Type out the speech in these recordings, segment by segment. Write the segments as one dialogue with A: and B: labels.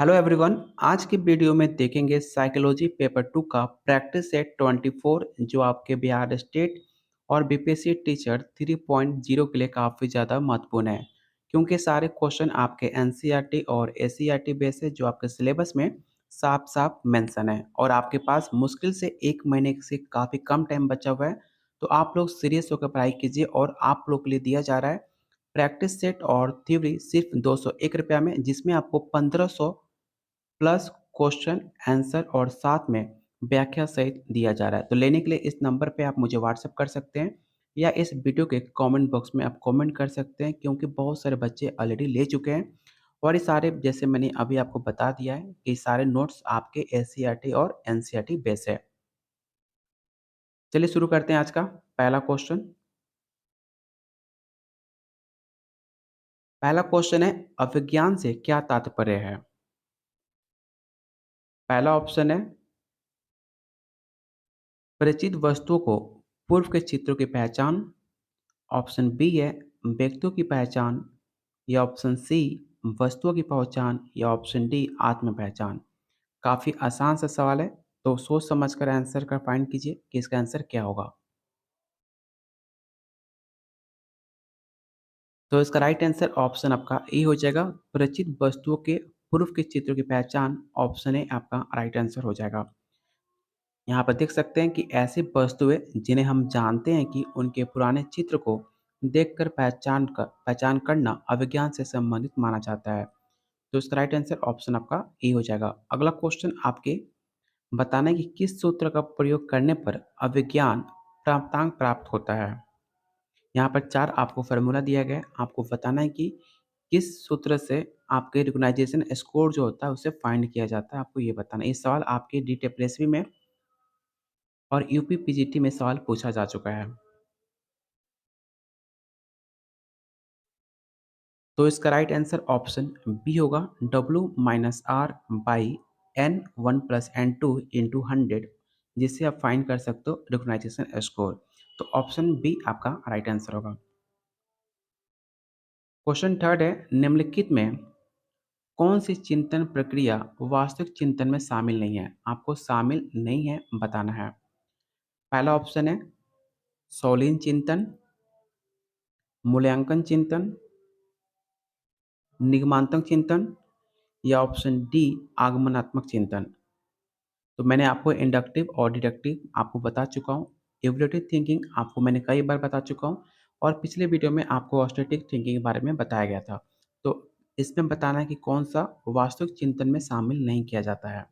A: Hello everyone. आज की video में देखेंगे साइकोलॉजी पेपर 2 का प्रैक्टिस सेट 24 जो आपके बिहार स्टेट और बीपीएससी टीचर 3.0 के लिए काफ़ी ज़्यादा महत्वपूर्ण है, क्योंकि सारे क्वेश्चन आपके एनसीईआरटी और एससीईआरटी बेस है जो आपके सिलेबस में साफ साफ मेंशन है और आपके पास मुश्किल से 1 महीने से काफ़ी कम टाइम बचा हुआ है। तो आप लोग सीरियस होकर पढ़ाई कीजिए और आप लोग के लिए दिया जा रहा है प्रैक्टिस सेट और थ्योरी सिर्फ 201 रुपया में, जिसमें आपको 1500 प्लस क्वेश्चन आंसर और साथ में व्याख्या सहित दिया जा रहा है। तो लेने के लिए इस नंबर पे आप मुझे व्हाट्सएप कर सकते हैं या इस वीडियो के कमेंट बॉक्स में आप कमेंट कर सकते हैं, क्योंकि बहुत सारे बच्चे ऑलरेडी ले चुके हैं और ये सारे जैसे मैंने अभी आपको बता दिया है कि सारे नोट्स आपके एससीईआरटी और एनसीईआरटी बेस है। चलिए शुरू करते हैं आज का पहला क्वेश्चन। पहला क्वेश्चन है, अभिज्ञान से क्या तात्पर्य है? पहला ऑप्शन है परिचित वस्तुओं को पूर्व के चित्रों की पहचान। ऑप्शन बी है व्यक्तियों की पहचान या ऑप्शन सी वस्तुओं की पहचान या ऑप्शन डी आत्म पहचान। काफ़ी आसान सा सवाल है, तो सोच समझ कर आंसर का फाइंड कीजिए कि इसका आंसर क्या होगा। तो इसका राइट आंसर ऑप्शन आपका ए हो जाएगा, परिचित वस्तुओं के पूर्व के चित्रों की पहचान। ऑप्शन ए आपका राइट आंसर हो जाएगा। यहाँ पर देख सकते हैं कि ऐसी वस्तुएं जिन्हें हम जानते हैं कि उनके पुराने चित्र को देखकर पहचान करना अभिज्ञान से संबंधित माना जाता है। तो इसका राइट आंसर ऑप्शन आपका ए हो जाएगा। अगला क्वेश्चन आपके बताना है कि किस सूत्र का प्रयोग करने पर अभिज्ञान प्राप्तांक प्राप्त होता है। यहाँ पर 4 आपको फार्मूला दिया गया है। आपको बताना है कि किस सूत्र से आपके रिकॉग्नाइजेशन स्कोर जो होता है उसे फाइंड किया जाता है, आपको ये बताना है। ये सवाल आपके डीटेपरेसवी में और यूपी पीजीटी में सवाल पूछा जा चुका है। तो इसका राइट आंसर ऑप्शन बी होगा, W minus R by N one plus N two into 100, जिससे आप फाइंड कर सकते हो रिकॉग्नाइजेशन स्कोर। तो ऑप्शन बी आपका राइट आंसर होगा। क्वेश्चन थर्ड है, निम्नलिखित में कौन सी चिंतन प्रक्रिया वास्तविक चिंतन में शामिल नहीं है? आपको शामिल नहीं है बताना है। पहला ऑप्शन है शौलीन चिंतन, मूल्यांकन चिंतन, निगमांतक चिंतन या ऑप्शन डी आगमनात्मक चिंतन। तो मैंने आपको इंडक्टिव और डिडक्टिव आपको बता चुका हूँ। इवोल्यूटिव थिंकिंग आपको मैंने कई बार बता चुका हूँ और पिछले वीडियो में आपको ऑस्टेटिक थिंकिंग के बारे में बताया गया था। तो इसमें बताना है कि कौन सा वास्तविक चिंतन में शामिल नहीं किया जाता है।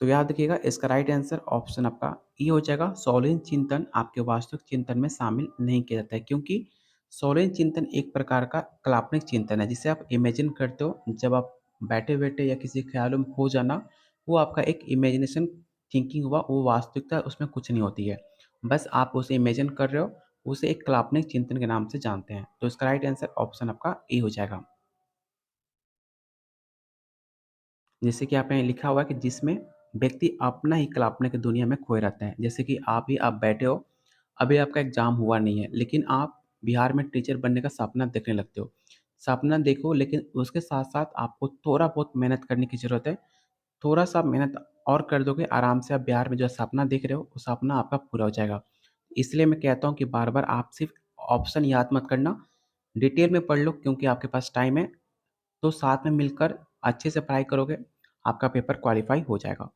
A: तो याद रखिएगा, इसका राइट आंसर ऑप्शन आपका ई हो जाएगा। सौलिन चिंतन आपके वास्तविक चिंतन में शामिल नहीं किया जाता है, क्योंकि सौलिन चिंतन एक प्रकार का काल्पनिक चिंतन है जिसे आप इमेजिन करते हो। जब आप बैठे बैठे या किसी ख्यालों में खो जाना, वो आपका एक इमेजिनेशन थिंकिंग हुआ, वो वास्तविकता उसमें कुछ नहीं होती है। बस आप उसे इमेजिन कर रहे हो, उसे एक काल्पनिक चिंतन के नाम से जानते हैं। तो इसका राइट आंसर ऑप्शन आपका ए हो जाएगा। जैसे कि आपने लिखा हुआ है कि जिसमें व्यक्ति अपना ही कल्पना की दुनिया में खोए रहते हैं। जैसे कि आप बैठे हो, अभी आपका एग्ज़ाम हुआ नहीं है, लेकिन आप बिहार में टीचर बनने का सपना देखने लगते हो। सपना देखो, लेकिन उसके साथ-साथ आपको थोड़ा बहुत मेहनत करने की ज़रूरत है। थोड़ा-सा मेहनत और कर दोगे, आराम से आप बिहार में जो सपना देख रहे हो, वो सपना आपका पूरा हो जाएगा। इसलिए मैं कहता हूँ कि बार-बार आप सिर्फ़ ऑप्शन याद मत करना, डिटेल में पढ़ लो, क्योंकि आपके पास टाइम है। तो साथ में मिलकर अच्छे से पढ़ाई करोगे, आपका पेपर क्वालिफाई हो जाएगा।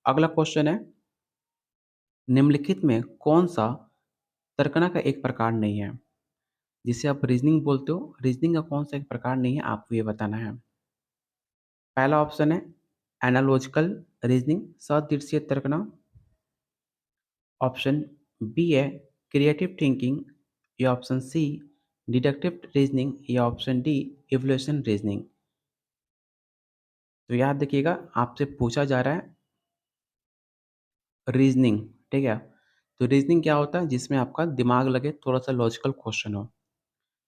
A: अगला क्वेश्चन है, निम्नलिखित में कौन-सा तर्कना का एक प्रकार नहीं है? जिसे आप रीज़निंग बोलते हो, रीज़निंग का कौन-सा एक प्रकार नहीं है, आपको ये बताना है। पहला ऑप्शन है एनालॉजिकल रीज़निंग, सदृशीय तर्कना। ऑप्शन बी है क्रिएटिव थिंकिंग या ऑप्शन सी डिडक्टिव रीज़निंग या ऑप्शन डी इवोल्यूशन रीज़निंग। तो याद रखिएगा, आपसे पूछा जा रहा है रीज़निंग, ठीक है? तो रीज़निंग क्या होता है? जिसमें आपका दिमाग लगे, थोड़ा-सा लॉजिकल क्वेश्चन हो।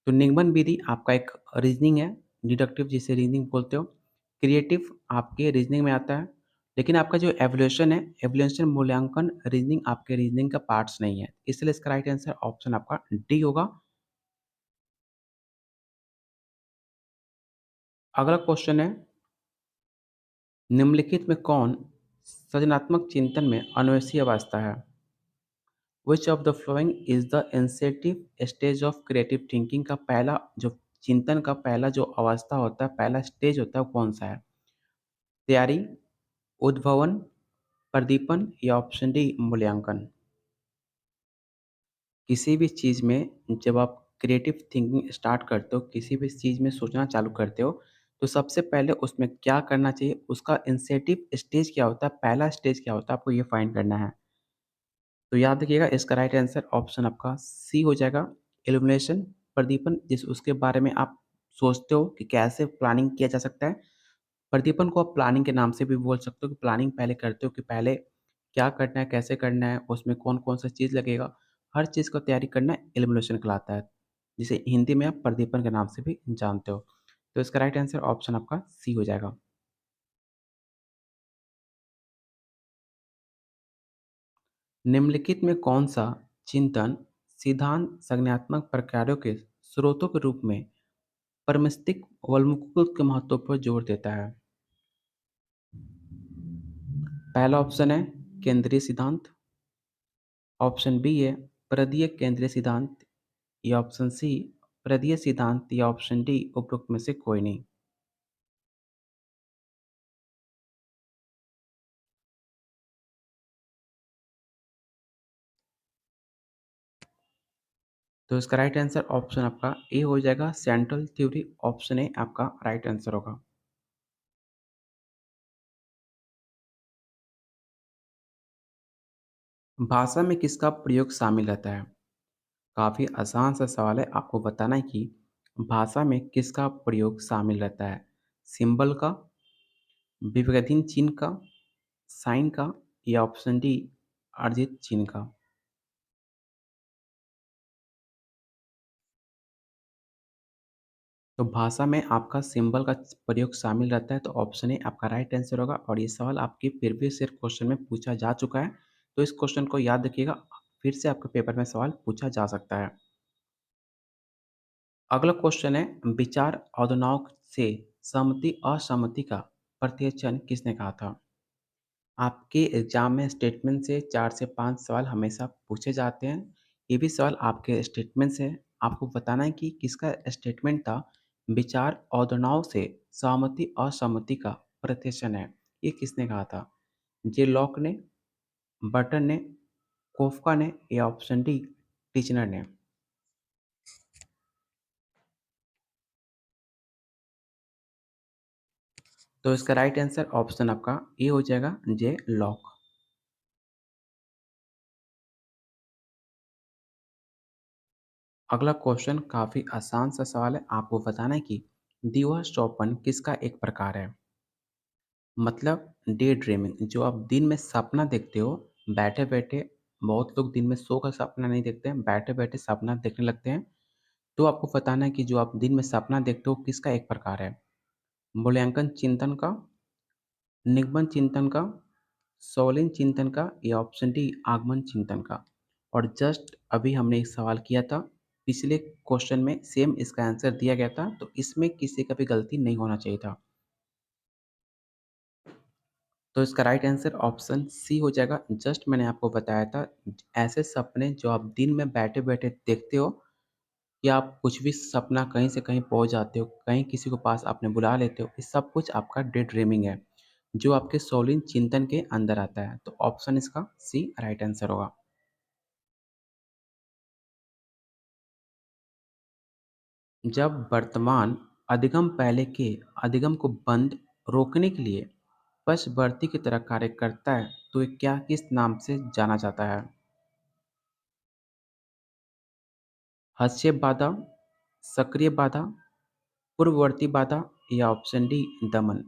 A: तो निगमन विधि आपका एक रीज़निंग है, डिडक्टिव जिसे रीज़निंग बोलते हो। क्रिएटिव आपके रीज़निंग में आता है, लेकिन आपका जो इवैल्यूएशन है, इवैल्यूएशन मूल्यांकन रीज़निंग आपके रीज़निंग का पार्ट्स नहीं है। इसलिए इसका राइट आंसर ऑप्शन आपका डी होगा। अगला क्वेश्चन है, निम्नलिखित में कौन सृजनात्मक चिंतन में अन्वेषी अवस्था है? Which of the following is the incentive stage of creative thinking का पहला जो चिंतन का पहला जो अवस्था होता है, पहला स्टेज होता है, वो कौन सा है? तैयारी, उद्भवन, प्रदीपन या ऑप्शन डी मूल्यांकन? किसी भी चीज़ में जब आप क्रिएटिव थिंकिंग स्टार्ट करते हो, किसी भी चीज़ में सोचना चालू करते हो, तो सबसे पहले उसमें क्या करना चाहिए, उसका इनिशिएटिव स्टेज क्या होता है, पहला स्टेज क्या होता है, आपको ये फाइंड करना है। तो याद रखिएगा, इसका राइट आंसर ऑप्शन आपका सी हो जाएगा, इल्यूमिनेशन, प्रदीपन, जिस उसके बारे में आप सोचते हो कि कैसे प्लानिंग किया जा सकता है। प्रदीपन को आप प्लानिंग के नाम से भी बोल सकते हो कि प्लानिंग पहले करते हो कि पहले क्या करना है, कैसे करना है, उसमें कौन-कौन सा चीज़ लगेगा, हर चीज़ का तैयारी करना इल्यूमिनेशन कहलाता है, जिसे हिंदी में आप प्रदीपन के नाम से भी जानते हो। तो इसका राइट आंसर ऑप्शन आपका सी हो जाएगा। निम्नलिखित में कौन-सा चिंतन सिद्धांत संज्ञानात्मक प्रक्रियाओं के स्रोतों के रूप में प्रमिस्टिक वल्मीकु के महत्व पर जोर देता है? पहला ऑप्शन है केंद्रीय सिद्धांत, ऑप्शन बी है प्रदीय केंद्रीय सिद्धांत, या ऑप्शन सी प्रदीय सिद्धांत, या ऑप्शन डी उपरोक्त में से कोई नहीं। तो इसका राइट आंसर ऑप्शन आपका ए हो जाएगा, सेंट्रल थ्योरी, ऑप्शन ए आपका राइट आंसर होगा। भाषा में किसका प्रयोग शामिल रहता है? काफ़ी आसान सा सवाल है, आपको बताना है कि भाषा में किसका प्रयोग शामिल रहता है? सिंबल का, विभेदहीन चिन्ह का, साइन का, या ऑप्शन डी अर्जित चिन्ह का? तो भाषा में आपका सिंबल का प्रयोग शामिल रहता है, तो ऑप्शन ए आपका राइट आंसर होगा, और ये सवाल आपके प्रीवियस ईयर क्वेश्चन में पूछा जा चुका है। तो इस क्वेश्चन को याद रखिएगा, फिर से आपके पेपर में सवाल पूछा जा सकता है। अगला क्वेश्चन है, विचार अवधारणाओं से सहमति असहमति का प्रत्यक्षण किसने कहा था? आपके एग्जाम में स्टेटमेंट से 4 से 5 सवाल हमेशा पूछे जाते हैं। ये भी सवाल आपके स्टेटमेंट से है। आपको बताना है कि किसका स्टेटमेंट था, विचार अवधारणाओं से सहमति असहमति का प्रत्यक्षण है। ये किसने कहा था? जे लॉक ने, बर्टन ने, कोफका ने, या ऑप्शन डी टीचनर ने? तो इसका राइट आंसर ऑप्शन आपका ए हो जाएगा, जे लॉक। अगला क्वेश्चन काफ़ी आसान सा सवाल है, आपको बताना है कि दिवा स्वप्न किसका एक प्रकार है? मतलब डे ड्रीमिंग, जो आप दिन में सपना देखते हो बैठे बैठे। बहुत लोग दिन में सो का सपना नहीं देखते हैं, बैठे बैठे सपना देखने लगते हैं। तो आपको बताना है कि जो आप दिन में सपना देखते हो किसका एक प्रकार है? मूल्यांकन चिंतन का, निगमन चिंतन का, सोलिन चिंतन का, या ऑप्शन डी आगमन चिंतन का? और जस्ट अभी हमने एक सवाल किया था, पिछले क्वेश्चन में सेम इसका आंसर दिया गया था, तो इसमें किसी का भी गलती नहीं होना चाहिए था। तो इसका राइट आंसर ऑप्शन सी हो जाएगा। जस्ट मैंने आपको बताया था, ऐसे सपने जो आप दिन में बैठे-बैठे देखते हो, या आप कुछ भी सपना कहीं से कहीं पहुँच जाते हो, कहीं किसी को पास आपने बुला लेते हो, ये सब कुछ आपका डे ड्रीमिंग है, जो आपके सोलिन चिंतन के अंदर आता है। तो ऑप्शन इसका सी राइट आंसर होगा। जब वर्तमान अधिगम पहले के अधिगम को बंद रोकने के लिए वशवर्ती की तरह कार्य करता है, तो ये क्या किस नाम से जाना जाता है? हस्तक्षेप बाधा, सक्रिय बाधा, पूर्ववर्ती बाधा, या ऑप्शन डी दमन?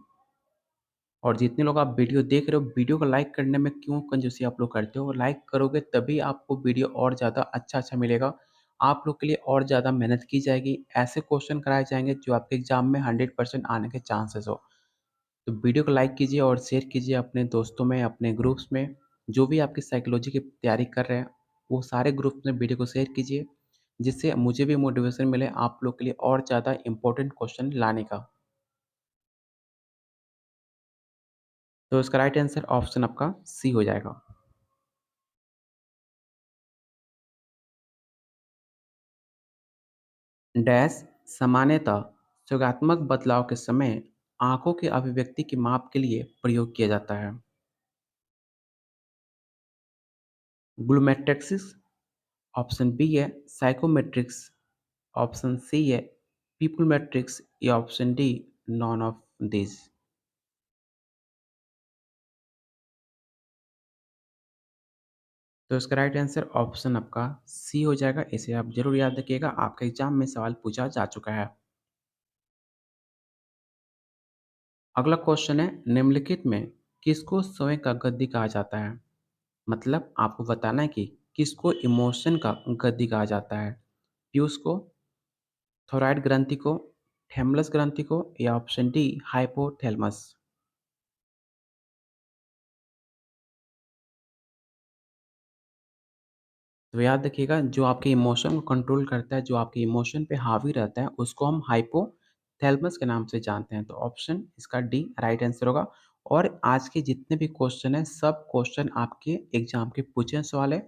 A: और जितने लोग आप वीडियो देख रहे हो, वीडियो को लाइक करने में क्यों कंजूसी आप लोग करते हो? लाइक करोगे तभी आपको वीडियो और ज़्यादा अच्छा मिलेगा। आप लोग के लिए और ज़्यादा मेहनत की जाएगी। ऐसे क्वेश्चन कराए जाएंगे जो आपके एग्जाम में 100% आने के चांसेस हो। तो वीडियो को लाइक कीजिए और शेयर कीजिए अपने दोस्तों में, अपने ग्रुप्स में। जो भी आपकी साइकोलॉजी की तैयारी कर रहे हैं, वो सारे ग्रुप्स में वीडियो को शेयर कीजिए, जिससे मुझे भी मोटिवेशन मिले आप लोग के लिए और ज़्यादा इम्पोर्टेंट क्वेश्चन लाने का। तो इसका राइट आंसर ऑप्शन आपका सी हो जाएगा। डैश सामान्यतः सुगात्मक बदलाव के समय आंखों की अभिव्यक्ति की माप के लिए प्रयोग किया जाता है। ग्लूमेट्रेक्सिस, ऑप्शन बी है साइकोमेट्रिक्स, ऑप्शन सी है पीपलमेट्रिक्स या option D none of this. तो इसका राइट आंसर ऑप्शन आपका सी हो जाएगा। इसे आप जरूर याद रखिएगा, आपके एग्जाम में सवाल पूछा जा चुका है। अगला क्वेश्चन है, निम्नलिखित में किसको स्वयं का गद्दी कहा जाता है? मतलब आपको बताना है कि किसको इमोशन का गद्दी कहा जाता है? पीयूष को, थोराइड ग्रंथि को, थैमलस ग्रंथि को या ऑप्शन डी हाइपोथैलेमस। तो याद रखिएगा, जो आपके इमोशन को कंट्रोल करता है, जो आपके इमोशन पे हावी रहता है, उसको हम हाइपोथैलेमस के नाम से जानते हैं। तो ऑप्शन इसका डी राइट आंसर होगा। और आज के जितने भी क्वेश्चन हैं, सब क्वेश्चन आपके एग्जाम के पूछे हुए सवाल है।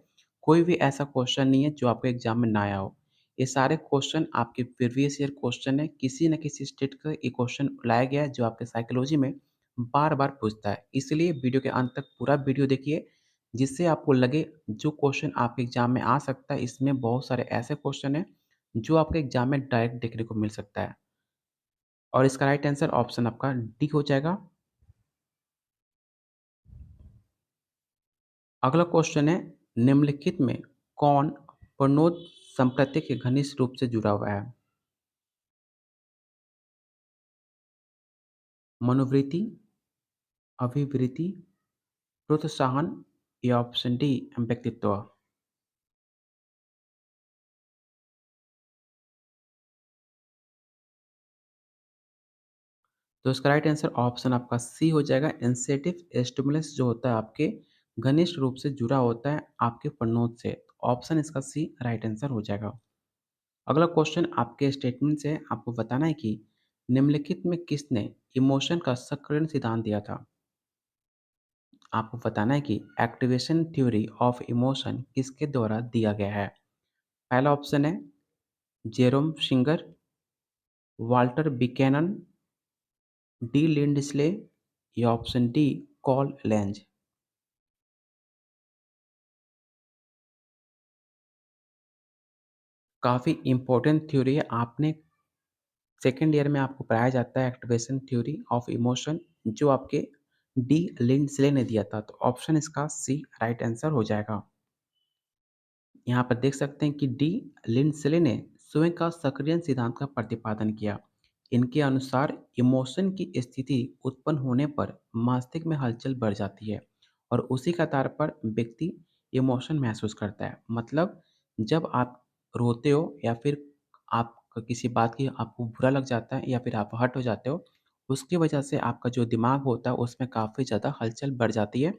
A: कोई भी ऐसा क्वेश्चन नहीं है जो आपके एग्जाम में ना आया हो। ये सारे क्वेश्चन आपके प्रीवियस ईयर क्वेश्चन है। किसी न किसी स्टेट का ये क्वेश्चन लाया गया है जो आपके साइकोलॉजी में बार बार पूछता है। इसलिए वीडियो के अंत तक पूरा वीडियो देखिए, जिससे आपको लगे जो क्वेश्चन आपके एग्जाम में आ सकता है। इसमें बहुत सारे ऐसे क्वेश्चन हैं जो आपके एग्जाम में डायरेक्ट देखने को मिल सकता है। और इसका राइट आंसर ऑप्शन आपका डी हो जाएगा। अगला क्वेश्चन है, निम्नलिखित में कौन प्रणोद संप्रति के घनिष्ठ रूप से जुड़ा हुआ है? मनोवृत्ति, अभिवृत्ति, प्रोत्साहन या ऑप्शन डी व्यक्तित्व। तो इसका राइट आंसर ऑप्शन आपका सी हो जाएगा। इंसेटिव स्टिमुलस जो होता है आपके घनिष्ठ रूप से जुड़ा होता है आपके प्रणोद से। ऑप्शन इसका सी राइट आंसर हो जाएगा। अगला क्वेश्चन आपके स्टेटमेंट से है, आपको बताना है कि निम्नलिखित में किसने इमोशन का सक्रियण सिद्धांत दिया था? आपको बताना है कि एक्टिवेशन थ्योरी ऑफ इमोशन किसके द्वारा दिया गया है? पहला ऑप्शन है जेरोम सिंगर, वाल्टर बिकेनन, डी लिंडस्ले या ऑप्शन डी कॉल लेंज। काफ़ी इम्पोर्टेंट थ्योरी है। आपने सेकेंड ईयर में आपको पढ़ाया जाता है एक्टिवेशन थ्योरी ऑफ इमोशन, जो आपके डी लिंडस्ले ने दिया था। तो ऑप्शन इसका सी राइट आंसर हो जाएगा। यहाँ पर देख सकते हैं कि डी लिंडस्ले ने स्वयं का सक्रियण सिद्धांत का प्रतिपादन किया। इनके अनुसार इमोशन की स्थिति उत्पन्न होने पर मस्तिष्क में हलचल बढ़ जाती है और उसी के आधार पर व्यक्ति इमोशन महसूस करता है। मतलब जब आप रोते हो या फिर आप किसी बात की आपको बुरा लग जाता है या फिर आप हर्ट हो जाते हो, उसकी वजह से आपका जो दिमाग होता है उसमें काफ़ी ज़्यादा हलचल बढ़ जाती है,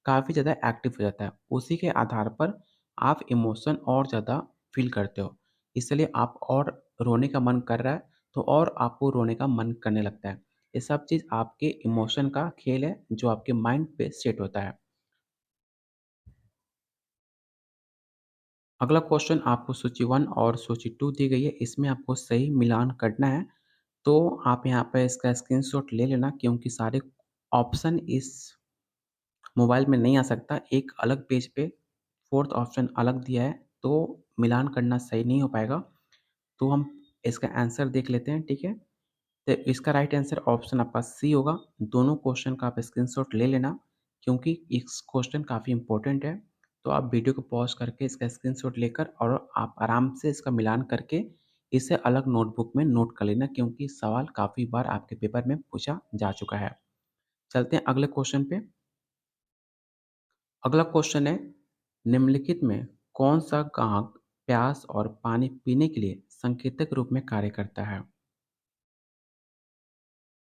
A: काफ़ी ज़्यादा एक्टिव हो जाता है। उसी के आधार पर आप इमोशन और ज़्यादा फ़ील करते हो। इसलिए आप और रोने का मन कर रहा है, तो और आपको रोने का मन करने लगता है। ये सब चीज़ आपके इमोशन का खेल है, जो आपके माइंड पे सेट होता है। अगला क्वेश्चन आपको सूची 1 और सूची 2 दी गई है, इसमें आपको सही मिलान करना है। तो आप यहाँ पे इसका स्क्रीनशॉट ले लेना, क्योंकि सारे ऑप्शन इस मोबाइल में नहीं आ सकता। एक अलग पेज पे 4th ऑप्शन अलग दिया है, तो मिलान करना सही नहीं हो पाएगा। तो हम इसका आंसर देख लेते हैं, ठीक है? तो इसका राइट आंसर ऑप्शन आपका सी होगा। दोनों क्वेश्चन का आप स्क्रीनशॉट ले लेना, क्योंकि इस क्वेश्चन काफ़ी इंपॉर्टेंट है। तो आप वीडियो को पॉज़ करके इसका स्क्रीनशॉट लेकर और आप आराम से इसका मिलान करके इसे अलग नोटबुक में नोट कर लेना, क्योंकि सवाल काफ़ी बार आपके पेपर में पूछा जा चुका है। चलते हैं अगले क्वेश्चन पे। अगला क्वेश्चन है, निम्नलिखित में कौन सा गाहक प्यास और पानी पीने के लिए संकेतक रूप में कार्य करता है?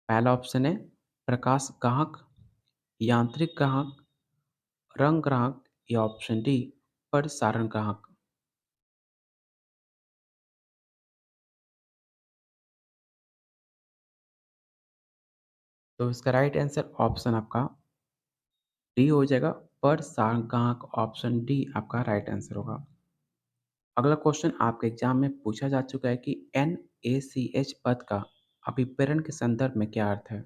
A: पहला ऑप्शन है प्रकाश ग्राहक, यांत्रिक ग्राहक, रंग ग्राहक या ऑप्शन डी प्रसारण ग्राहक। तो इसका राइट आंसर ऑप्शन आपका डी हो जाएगा पर सागांक, ऑप्शन डी आपका राइट आंसर होगा। अगला क्वेश्चन आपके एग्जाम में पूछा जा चुका है कि NaCH पद का अभिप्रेरण के संदर्भ में क्या अर्थ है?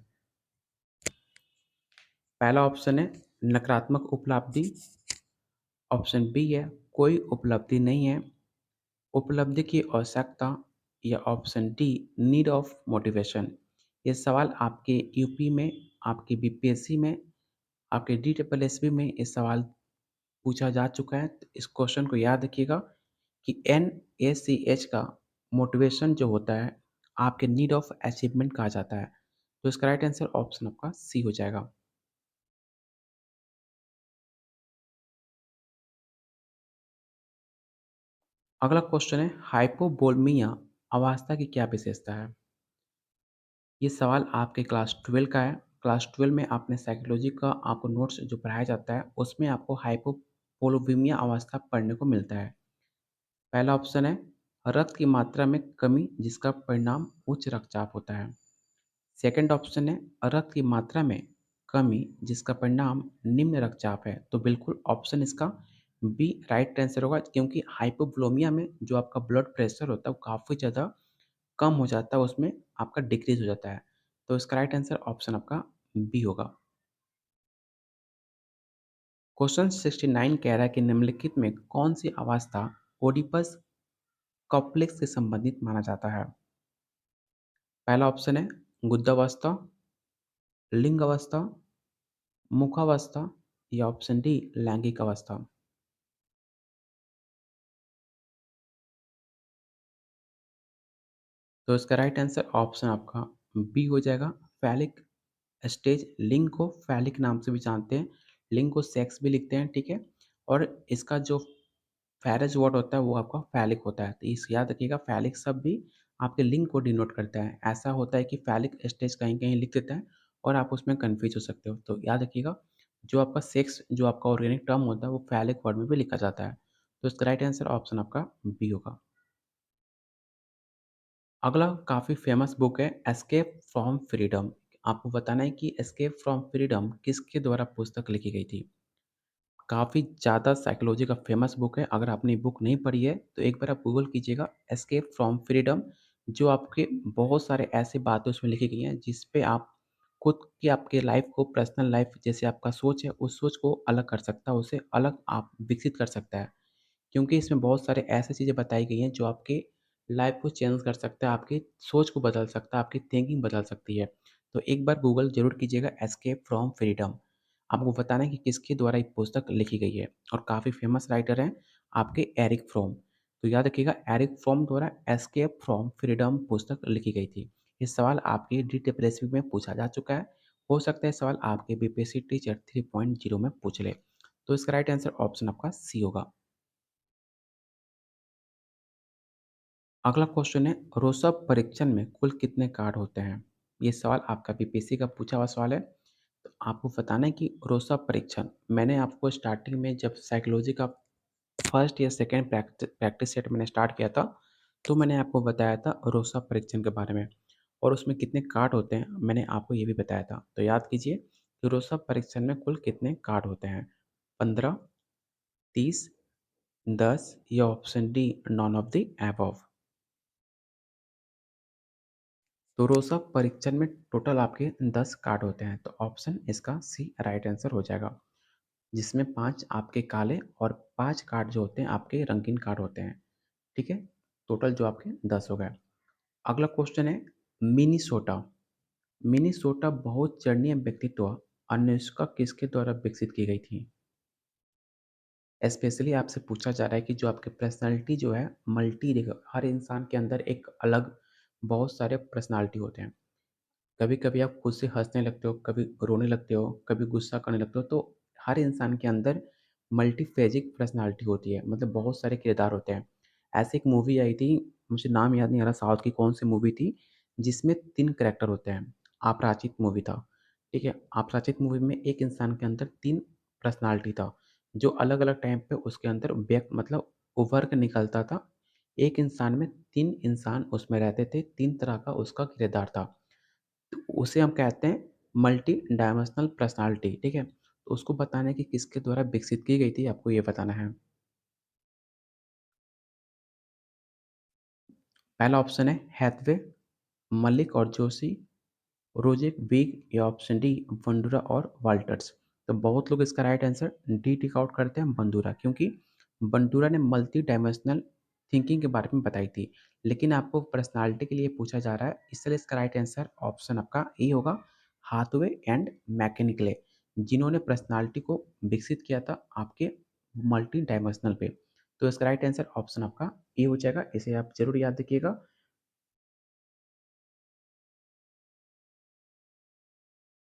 A: पहला ऑप्शन है नकारात्मक उपलब्धि, ऑप्शन बी है कोई उपलब्धि नहीं है, उपलब्धि की आवश्यकता, या option D need of motivation. ये सवाल आपके यूपी में, आपके बीपीएससी में, आपके DSSB में ये सवाल पूछा जा चुका है। तो इस क्वेश्चन को याद रखिएगा कि NaCH का मोटिवेशन जो होता है आपके नीड ऑफ अचीवमेंट कहा जाता है। तो इसका राइट आंसर ऑप्शन आपका सी हो जाएगा। अगला क्वेश्चन है हाइपोवोलेमिया अवस्था की क्या विशेषता है? ये सवाल आपके क्लास 12 का है। क्लास 12 में आपने साइकोलॉजी का आपको नोट्स जो पढ़ाया जाता है उसमें आपको हाइपोवोलेमिया अवस्था पढ़ने को मिलता है। पहला ऑप्शन है रक्त की मात्रा में कमी जिसका परिणाम उच्च रक्तचाप होता है। सेकंड ऑप्शन है रक्त की मात्रा में कमी जिसका परिणाम निम्न रक्तचाप है। तो बिल्कुल ऑप्शन इसका बी राइट आंसर होगा, क्योंकि हाइपोवोलेमिया में जो आपका ब्लड प्रेशर होता है वो काफ़ी ज़्यादा कम हो जाता है, उसमें आपका डिक्रीज हो जाता है। तो इसका राइट आंसर ऑप्शन आपका बी होगा। क्वेश्चन 69 कह रहा है कि निम्नलिखित में कौन सी अवस्था ओडिपस कॉम्प्लेक्स से संबंधित माना जाता है? पहला ऑप्शन है गुद्धावस्था, लिंग अवस्था, मुखावस्था, या ऑप्शन डी लैंगिक अवस्था। तो इसका राइट आंसर ऑप्शन आपका बी हो जाएगा, फैलिक स्टेज। लिंग को फैलिक नाम से भी जानते हैं, लिंग को सेक्स भी लिखते हैं, ठीक है। और इसका जो फैरज वर्ड होता है वो आपका फैलिक होता है। तो इस याद रखिएगा फैलिक शब्द भी आपके लिंग को डिनोट करता है। ऐसा होता है कि फैलिक स्टेज कहीं कहीं लिख देता है और आप उसमें कंफ्यूज हो सकते हो। तो याद रखिएगा जो आपका सेक्स जो आपका ऑर्गेनिक टर्म होता है वो फैलिक वर्ड में भी लिखा जाता है। तो इसका राइट आंसर ऑप्शन आपका बी होगा। अगला काफ़ी फेमस बुक है एस्केप फ्रॉम फ्रीडम। आपको बताना है कि एस्केप फ्रॉम फ्रीडम किसके द्वारा पुस्तक लिखी गई थी। काफ़ी ज़्यादा साइकोलॉजी का फेमस बुक है। अगर आपने बुक नहीं पढ़ी है तो एक बार आप गूगल कीजिएगा एस्केप फ्रॉम फ्रीडम। जो आपके बहुत सारे ऐसी बातें उसमें लिखी गई हैं जिस पे आप खुद की आपके लाइफ को, पर्सनल लाइफ जैसे आपका सोच है उस सोच को अलग कर सकता है, उसे अलग आप विकसित कर सकता है। क्योंकि इसमें बहुत सारे ऐसी चीज़ें बताई गई हैं जो आपकी लाइफ को चेंज कर सकता है, आपकी सोच को बदल सकता है, आपकी थिंकिंग बदल सकती है। तो एक बार गूगल ज़रूर कीजिएगा एस्केप फ्रॉम फ्रीडम। आपको बताना है कि किसके द्वारा ये पुस्तक लिखी गई है और काफ़ी फेमस राइटर हैं आपके एरिक फ्रॉम। तो याद रखिएगा एरिक फ्रॉम द्वारा एस्केप फ्रॉम फ्रीडम पुस्तक लिखी गई थी। ये सवाल आपके DSSB में पूछा जा चुका है। हो सकता है सवाल आपके बीपीएससी टीचर 3.0 में पूछ ले। तो इसका राइट आंसर ऑप्शन आपका सी होगा। अगला क्वेश्चन है रोसब परीक्षण में कुल कितने कार्ड होते हैं? ये सवाल आपका बीपीएससी का पूछा हुआ सवाल है। तो आपको बताना है कि रोसब परीक्षण मैंने आपको स्टार्टिंग में जब साइकोलॉजी का फर्स्ट या सेकंड प्रैक्टिस सेट मैंने स्टार्ट किया था, तो मैंने आपको बताया था रोसब परीक्षण के बारे में और उसमें कितने कार्ड होते हैं मैंने आपको ये भी बताया था। तो याद कीजिए कि रोसब परीक्षण में कुल कितने कार्ड होते हैं? 15, 30, 10, या option D none of the above. तो रोज़-ऑफ परीक्षण में टोटल आपके 10 कार्ड होते हैं, तो ऑप्शन इसका सी राइट आंसर हो जाएगा, जिसमें 5 आपके काले और 5 कार्ड जो होते हैं आपके रंगीन कार्ड होते हैं, ठीक है? टोटल जो आपके 10 हो गए। अगला क्वेश्चन है मिनीसोटा। मिनीसोटा बहुचरणीय व्यक्तित्व अन्वेषिका किसके द्वारा विकसित की गई थी? स्पेशली आपसे पूछा जा रहा है कि जो आपकी पर्सनैलिटी जो है मल्टी देखो हर इंसान के अंदर एक अलग बहुत सारे पर्सनैलिटी होते हैं। कभी-कभी आप खुद से हँसने लगते हो, कभी रोने लगते हो, कभी गुस्सा करने लगते हो, तो हर इंसान के अंदर मल्टीफ़ेज़िक पर्सनैलिटी होती है, मतलब बहुत सारे किरदार होते हैं। ऐसे एक मूवी आई थी, मुझे नाम याद नहीं आ रहा साउथ की कौन-सी मूवी थी, जिसमें 3 करैक्टर होते हैं। आपराजित मूवी था, ठीक है? आपराजित मूवी में एक इंसान के अंदर 3 पर्सनैलिटी था, जो अलग-अलग टाइम पे उसके अंदर मतलब उभर के निकलता था। एक इंसान में 3 इंसान उसमें रहते थे, 3 तरह का उसका किरदार था। तो उसे हम कहते हैं मल्टी डायमेंशनल पर्सनैलिटी, ठीक है? तो उसको बताना है कि किसके द्वारा विकसित की गई थी, आपको ये बताना है। पहला ऑप्शन है हैथवे, मलिक और जोशी, रोजेक बिग या ऑप्शन डी बंडूरा और वाल्टर्स। तो बहुत लोग इसका right answer D tick out करते हैं बंडूरा, क्योंकि बंडूरा ने मल्टी डायमेंशनल थिंकिंग के बारे में बताई थी। लेकिन आपको पर्सनालिटी के लिए पूछा जा रहा है, इसलिए इसका राइट आंसर ऑप्शन आपका ए होगा, हाथवे एंड मैकेनिकले, जिन्होंने पर्सनालिटी को विकसित किया था आपके मल्टी डायमेंशनल पे। तो इसका राइट आंसर ऑप्शन आपका ए हो जाएगा, इसे आप जरूर याद रखिएगा।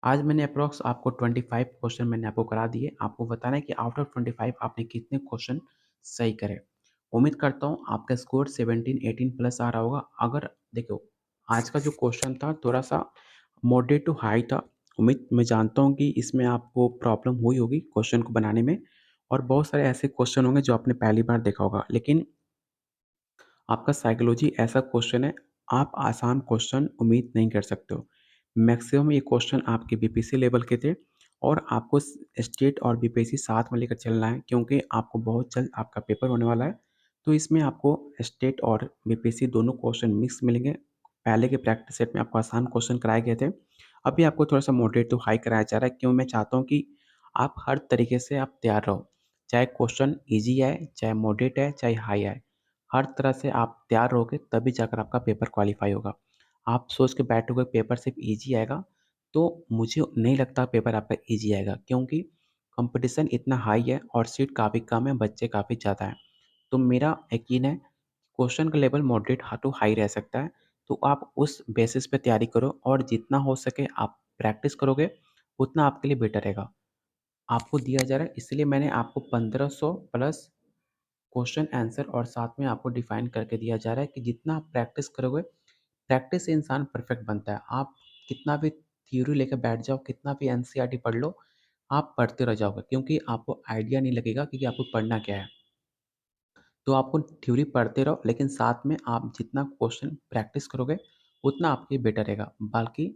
A: आज मैंने अप्रॉक्स आपको 25 क्वेश्चन मैंने आपको करा दिए। आपको बताना है कि आउट ऑफ 25 आपने कितने क्वेश्चन सही करे। उम्मीद करता हूँ आपका स्कोर 17-18 प्लस आ रहा होगा। अगर देखो, आज का जो क्वेश्चन था थोड़ा-सा मॉडरेट टू हाई था। मैं जानता हूँ कि इसमें आपको प्रॉब्लम हुई होगी क्वेश्चन को बनाने में, और बहुत सारे ऐसे क्वेश्चन होंगे जो आपने पहली बार देखा होगा। लेकिन आपका साइकोलॉजी ऐसा क्वेश्चन है, आप आसान क्वेश्चन उम्मीद नहीं कर सकते हो। मैक्सिमम ये क्वेश्चन आपके बीपीएससी लेवल के थे, और आपको स्टेट और बीपीएससी साथ में लेकर चलना है, क्योंकि आपको बहुत जल्द आपका पेपर होने वाला है। तो इसमें आपको स्टेट और बीपीएससी दोनों क्वेश्चन मिक्स मिलेंगे। पहले के प्रैक्टिस सेट में आपको आसान क्वेश्चन कराए गए थे, अभी आपको थोड़ा सा मॉडरेट टू हाई कराया जा रहा है, क्यों मैं चाहता हूँ कि आप हर तरीके से आप तैयार रहो, चाहे क्वेश्चन ईजी आए, चाहे मॉडरेट आए, चाहे हाई आए। हर तरह से आप तैयार रहोगे तभी जाकर आपका पेपर क्वालिफ़ाई होगा। आप सोच के बैठोगे पेपर सिर्फ़ ईज़ी आएगा, तो मुझे नहीं लगता पेपर आपका ईज़ी आएगा, क्योंकि कॉम्पिटिशन इतना हाई है और सीट काफ़ी कम है, बच्चे काफ़ी ज़्यादा हैं। तो मेरा यकीन है क्वेश्चन का लेवल मॉडरेट टू हाई रह सकता है, तो आप उस बेसिस पे तैयारी करो, और जितना हो सके आप प्रैक्टिस करोगे, उतना आपके लिए बेटर रहेगा। आपको दिया जा रहा है, इसलिए मैंने आपको 1500 प्लस क्वेश्चन आंसर और साथ में आपको डिफाइन करके दिया जा रहा है कि जितना आप प्रैक्टिस करोगे, प्रैक्टिस से इंसान परफेक्ट बनता है। आप कितना भी थ्योरी लेकर बैठ जाओ, कितना भी एनसीईआरटी पढ़ लो, आप पढ़ते रह जाओगे, क्योंकि आपको आइडिया नहीं लगेगा कि आपको पढ़ना क्या है। तो आपको थ्योरी पढ़ते रहो, लेकिन साथ में आप जितना क्वेश्चन प्रैक्टिस करोगे, उतना आपके लिए बेटर रहेगा। बाकी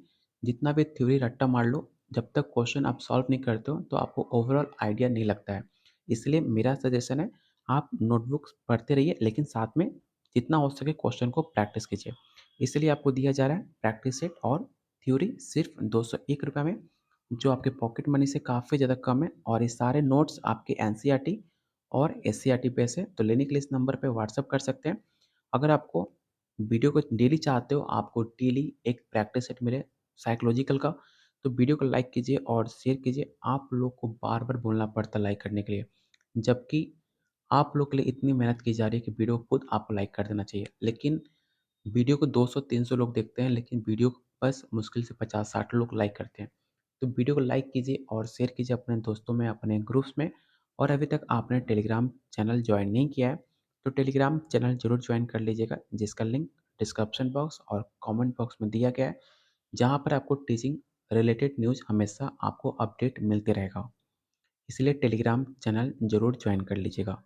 A: जितना भी थ्योरी रट्टा मार लो, जब तक क्वेश्चन आप सॉल्व नहीं करते हो, तो आपको ओवरऑल आइडिया नहीं लगता है। इसलिए मेरा सजेशन है, आप नोटबुक्स पढ़ते रहिए, लेकिन साथ में जितना हो सके क्वेश्चन को प्रैक्टिस कीजिए। इसलिए आपको दिया जा रहा है प्रैक्टिस सेट और थ्योरी सिर्फ ₹201 में, जो आपके पॉकेट मनी से काफ़ी ज़्यादा कम है, और ये सारे नोट्स आपके एनसीईआरटी और एससीईआरटी पे से। तो लेने के लिए इस नंबर पे व्हाट्सएप कर सकते हैं। अगर आपको वीडियो को डेली चाहते हो, आपको डेली एक प्रैक्टिस सेट मिले साइकोलॉजिकल का, तो वीडियो को लाइक कीजिए और शेयर कीजिए। आप लोग को बार-बार बोलना पड़ता है लाइक करने के लिए, जबकि आप लोग के लिए इतनी मेहनत की जा रही है कि वीडियो को खुद आपको लाइक कर देना चाहिए। लेकिन वीडियो को 200-300 लोग देखते हैं, लेकिन वीडियो को बस मुश्किल से 50-60 लोग लाइक करते हैं। तो वीडियो को लाइक कीजिए और शेयर कीजिए अपने दोस्तों में, अपने ग्रुप्स में। और अभी तक आपने टेलीग्राम चैनल जॉइन नहीं किया है, तो टेलीग्राम चैनल ज़रूर जॉइन कर लीजिएगा, जिसका लिंक डिस्क्रिप्शन बॉक्स और कमेंट बॉक्स में दिया गया है, जहाँ पर आपको टीचिंग रिलेटेड न्यूज़ हमेशा आपको अपडेट मिलते रहेगा। इसलिए टेलीग्राम चैनल ज़रूर जॉइन कर लीजिएगा।